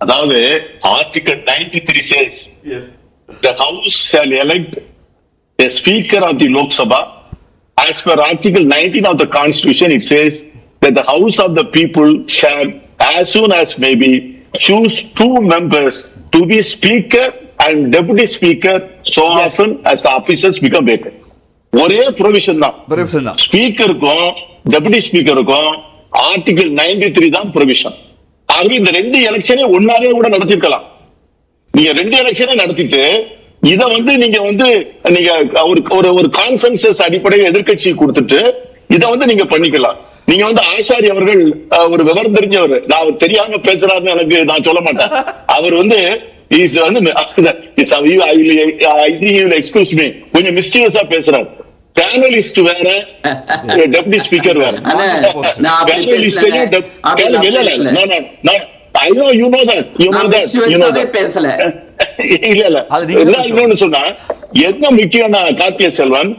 அதாவது Article 93 says the House shall elect a Speaker of the Lok Sabha. As per Article 19 of the Constitution, it says that the House of the people shall, as soon as may be, choose 2 members to be Speaker and Deputy Speaker so often as the officers become vacant. ஒரே provision தான் ஸ்பீக்கருக்கும் deputy ஸ்பீக்கருக்கும் article 93 தான் provision. ஆகவே இந்த 2 எலெக்ஷனே ஒன்னாவே கூட நடத்திருக்கலாம். நீங்க 2 எலெக்ஷனே நடத்திட்டு இத நீங்க ஒரு கான்சென்சஸ் அடிப்படையில் எதிர்கட்சி கொடுத்துட்டு இத நீங்க பண்ணிக்கலாம். நீங்க ஆசாரி அவர்கள் ஒரு விவரம் தெரிஞ்சவர், நான் தெரியாம பேசுறாருன்னு எனக்கு நான் சொல்ல மாட்டேன். அவர் எக்ஸ்கியூஸ் மீ கொஞ்சம் மிஸ்டீரியஸா பேசுறாரு. பேனலிஸ்ட் வேற, டெப்டி ஸ்பீக்கர் வேற. இன்னொன்னு சொன்னா என்ன முக்கியம் கார்த்திய செல்வன்,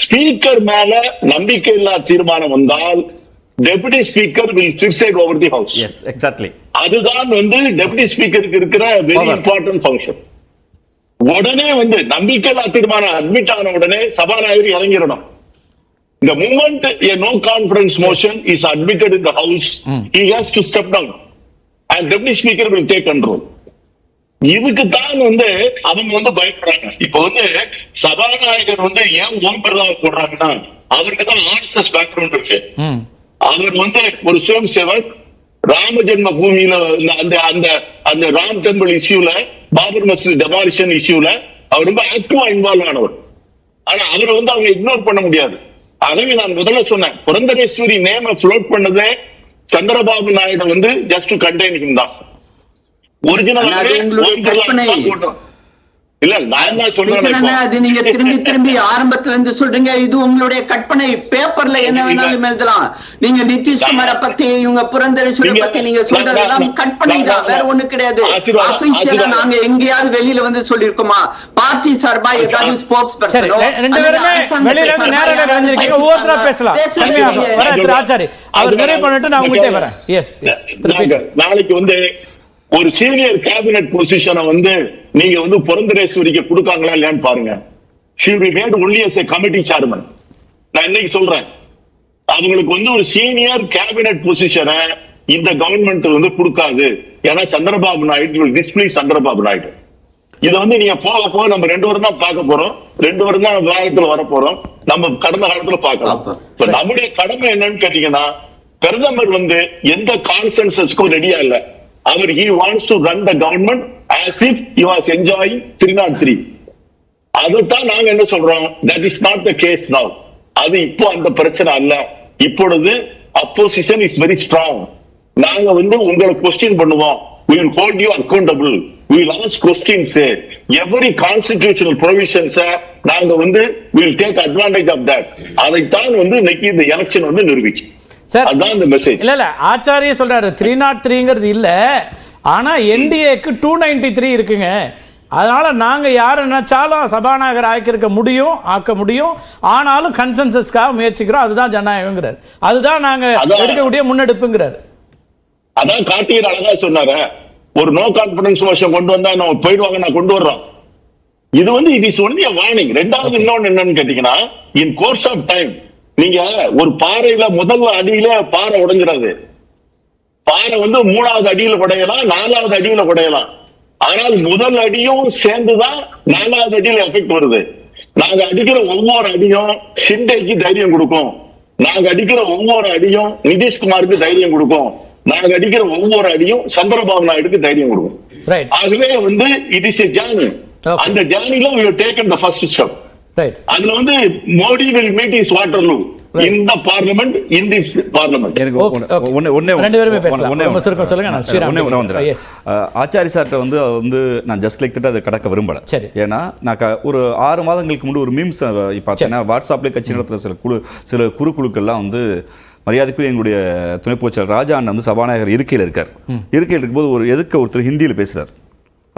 ஸ்பீக்கர் மேல நம்பிக்கை இல்லா தீர்மானம் வந்தால் deputy speaker will preside over the house. Yes, exactly. அதுதான் டெபுட்டி ஸ்பீக்கருக்கு இருக்கிற வெரி இம்பார்ட்டன்ட் ஃபங்க்ஷன். உடனே நம்பிக்கை இல்லா தீர்மானம் அட்மிட் ஆன உடனே சபாநாயகர் இறங்கிடணும். The moment a no confidence motion is admitted in the house, he has to step down and deputy speaker will take control. இதுக்கு தான் அவங்க பயப்படுறாங்க. இப்ப சபாநாயகர் ஏன் ஓம் பிர்லாவை போடுறாங்கன்னா அவருக்கு தான் ஆர்எஸ்எஸ் பேக்ரவுண்ட் இருக்கு. அவர் ஒரு சுயம் சேவக். ராம ஜென்ம பூமியில அந்த ராம் டெம்பிள் இஷ்யூல, பாபர் மஸ்ஜித் டெமாலிஷன் இஷ்யூல அவர் ரொம்ப ஆக்டிவா இன்வால்வ் ஆனவர். ஆனா அவர் அவங்க இக்னோர் பண்ண முடியாது. ஆகவே நான் முதல்ல சொன்னேன், புரந்தரேஸ்வரி நேம ஃப்ளோட் பண்ணதே Chandrababu Naidu just to contain him தான். நீங்க திரும்பி திரும்பி ஆரம்பத்துல இருந்து சொல்றீங்க, இது உங்களுடைய கற்பனை. பேப்பர்ல என்ன வேணாலும் எழுதலாம். நீங்க நிதிஷ்குமார பத்தி, இவங்க புரந்தரேஸ்வரி பத்தி நீங்க சொல்றதெல்லாம் கற்பனை தான், வேற ஒண்ணு கிடையாது. அபிஷியலா நாங்க எங்கேயாவது வெளியில சொல்லிருக்கோமா? பார்ட்டி சார்பா ஏதாவது ஸ்போக்ஸ் பர்சன் நாளைக்கு ஒரு சீனியர் கேபினட் பொசிஷனை நீங்க புரந்தரேஸ்வரிக்கு கொடுக்காங்களா இல்லையான்னு பாருங்க. she will be made only as a committee chairman. நான் இன்னைக்கு சொல்றேன், அவங்களுக்கு ஒரு சீனியர் கேபினட் பொசிஷனை இந்த கவர்மெண்ட் கொடுக்காது. ஏன்னா சந்திரபாபு நாயுடு will displease சந்திரபாபு நாயுடு. இதை நீங்க போக போக நம்ம 2 வருடம் தான் பார்க்க போறோம். 2 வருடம் தான் காலத்துல வர போறோம். நம்ம கடந்த காலத்துல பார்க்கலாம். நம்முடைய கடமை என்னன்னு கேட்டீங்கன்னா, பிரதமர் எந்த கான்சென்சஸ்க்கும் ரெடியா இல்ல. அவர் he wants to run the government as if he was enjoying 303. அதுதான் நாங்க என்ன சொல்றோம், that is not the case now. அது இப்போ அந்த பிரச்சனை அல்ல. இப்பொழுது opposition is very strong. நாங்க உங்களை கொஸ்டின் பண்ணுவோம். we will hold you accountable. we will ask questions. every constitutional provisions நாங்க we will take advantage of that. அதைத்தான் இன்னைக்கு இந்த எலெக்ஷன் நிரூபிச்சு. இல்ல ஆச்சாரிய சொல்றாரு 303ங்கிறது இல்ல, ஆனா என்டிஏக்கு 293 இருக்குங்க. அதனால நாங்க யாரு நினைச்சாலும் சபாநாயகர் ஆக்க முடியும். ஆனாலும் கன்சென்சஸ்க்காக முயற்சிக்கிறோம். அதுதான் ஜனநாயகங்கிறார். அதுதான் நாங்க எடுக்கக்கூடிய முன்னெடுப்புங்கிறார். அதான் கார்த்திகர் அழகா சொன்னாரு, ஒரு நோ கான்பிடன்ஸ் மோஷன் கொண்டு வந்தா நம்ம போயிடுவாங்க, நான் கொண்டு வர்றோம். இது it is only a warning. ரெண்டாவது இன்னொன்னு என்னன்னு கேட்டீங்கன்னா, in course of time நீங்க ஒரு பாறையில முதல் அடியில பாறை உடைஞ்சிடாது. பாறை 3வது அடியில உடையலாம், 4வது அடியில உடையலாம். ஆனால் முதல் அடியும் சேர்ந்துதான் 4வது அடியில எஃபெக்ட் வருது. நாங்க அடிக்கிற ஒவ்வொரு அடியும் ஷிண்டேக்கு தைரியம் கொடுக்கும். நாங்க அடிக்கிற ஒவ்வொரு அடியும் நிதிஷ்குமாருக்கு தைரியம் கொடுக்கும். நாங்க அடிக்கிற ஒவ்வொரு அடியும் சந்திரபாபு நாயுடுக்கு தைரியம் கொடுக்கும். ஆகவே இட் இஸ் எ ஜர்னி. அந்த ஜர்னில we have taken the first step. அதுல Modi will meet his Waterloo in the parliament, in this parliament. Achari சார்ட்ட நான் ஜஸ்ட் லைக் தட் அதை கடக்க விரும்பல. ஏன்னா நான் ஒரு 6 மாதங்களுக்கு முன்னாடி ஒரு மீம்ஸ் பார்த்தேன்னா, வாட்ஸ்அப்ல கட்சி நடத்துற சில குழுக்கள்லாம் மரியாதைக்குரிய எங்களுடைய துணை பொதுச்செயலாளர் ராஜா அண்ணன் சபாநாயகர் இருக்கையில் இருக்கும்போது ஒருத்தர் ஹிந்தியில் பேசுறாரு.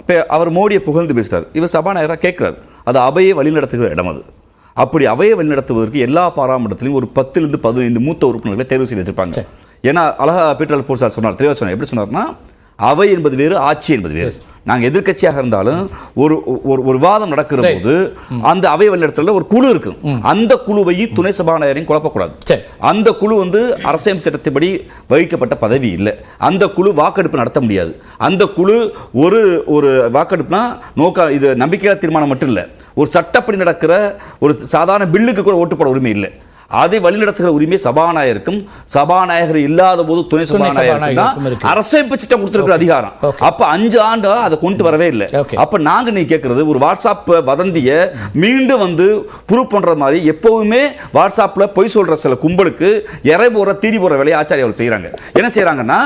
அப்போ அவர் மோடியை புகழ்ந்து பேசுறாரு. இவர் சபாநாயகராக கேட்கிறார். அது அவையை வழிநடத்துகிற இடம். அது அப்படி அவையை வழிநடத்துவதற்கு எல்லா பாராமட்டத்திலையும் ஒரு 10 to 15 மூத்த உறுப்பினர்களை தேர்வு செய்து வச்சிருப்பாங்க. ஏன்னா அழகா பீட்டர் போர் சார் சொன்னார், தெளிவாக சொன்னார். எப்படி சொன்னார்னா, அவை என்பது வேறு, ஆட்சி என்பது வேறு. நாங்கள் எதிர்க்கட்சியாக இருந்தாலும் ஒரு ஒரு விவாதம் நடக்கிற போது அந்த அவை வழிநடத்தல ஒரு குழு இருக்கும். அந்த குழுவை துணை சபாநாயகரையும் குழப்பக்கூடாது. அந்த குழு அரசியல் சட்டத்தின்படி வகிக்கப்பட்ட பதவி இல்லை. அந்த குழு வாக்கெடுப்பு நடத்த முடியாது. அந்த குழு ஒரு ஒரு வாக்கெடுப்புனா இது நம்பிக்கையான தீர்மானம் மட்டும் இல்லை, ஒரு சட்டப்படி நடக்கிற ஒரு சாதாரண பில்லுக்கு கூட ஓட்டு போட உரிமை இல்லை. அதை வழிநடத்துகிற உரிமை சபாநாயகருக்கும், சபாநாயகர் இல்லாத போது துணை சபாநாயகருக்கும் அரசமைப்பு சட்டம் கொடுத்திருக்கிற அதிகாரம். அப்ப 5 ஆண்டு அதை கொண்டு வரவே இல்லை. அப்ப நாங்க நீ கேட்கறது ஒரு வாட்ஸ்அப் வதந்திய மீண்டும் ப்ரூவ் பண்ற மாதிரி எப்பவுமே வாட்ஸ்அப்ல பொய் சொல்ற சில கும்பலுக்கு இறை போற தீடி போற வேலையை ஆச்சாரிய அவர்கள் செய்யறாங்க. என்ன செய்யறாங்கன்னா,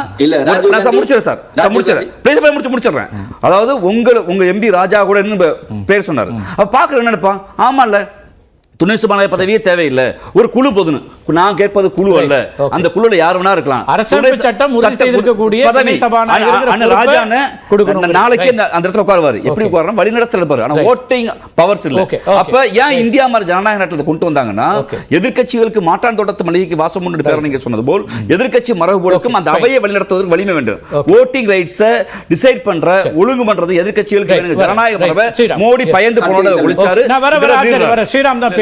முடிச்சிடுறேன். அதாவது உங்க எம்பி ராஜா கூட பேர் சொன்னாரு. அப்ப பாக்குற என்ன நினைப்பான், ஆமா இல்ல துணை சபாநாயகர் பதவியே தேவையில்லை, ஒரு குழு போதுன்னு. நான் கேட்பது குழு அல்ல, அந்த குழுல யார் வேணா இருக்கலாம். அரசியல் சட்டம் உறுதி செய்திருக்கக்கூடிய துணை சபாநாயகர் ராஜான்னு நாளைக்கு அந்த இடத்துல உட்காருவாரு. எப்படி உட்காரணும், வழிநடத்த இருப்பாரு. ஆனா ஓட்டிங் பவர்ஸ் இல்ல. அப்ப ஏன் இந்தியா மாதிரி ஜனநாயக நாட்டில் கொண்டு வந்தாங்கன்னா, எதிர்க்கட்சிகளுக்கு மாற்றான் தோட்டத்து மளிகைக்கு வாசம் ஒன்று பேர் நீங்க சொன்னது போல் எதிர்க்கட்சி மரபுகளுக்கும் அந்த அவையை வழிநடத்துவதற்கு வலிமை வேண்டும். ஓட்டிங் ரைட்ஸ் டிசைட் பண்ற, ஒழுங்கு பண்றது எதிர்க்கட்சிகளுக்கு ஜனநாயக மரபை மோடி பயந்து போனதை ஒழிச்சாரு. ஸ்ரீராம் தான்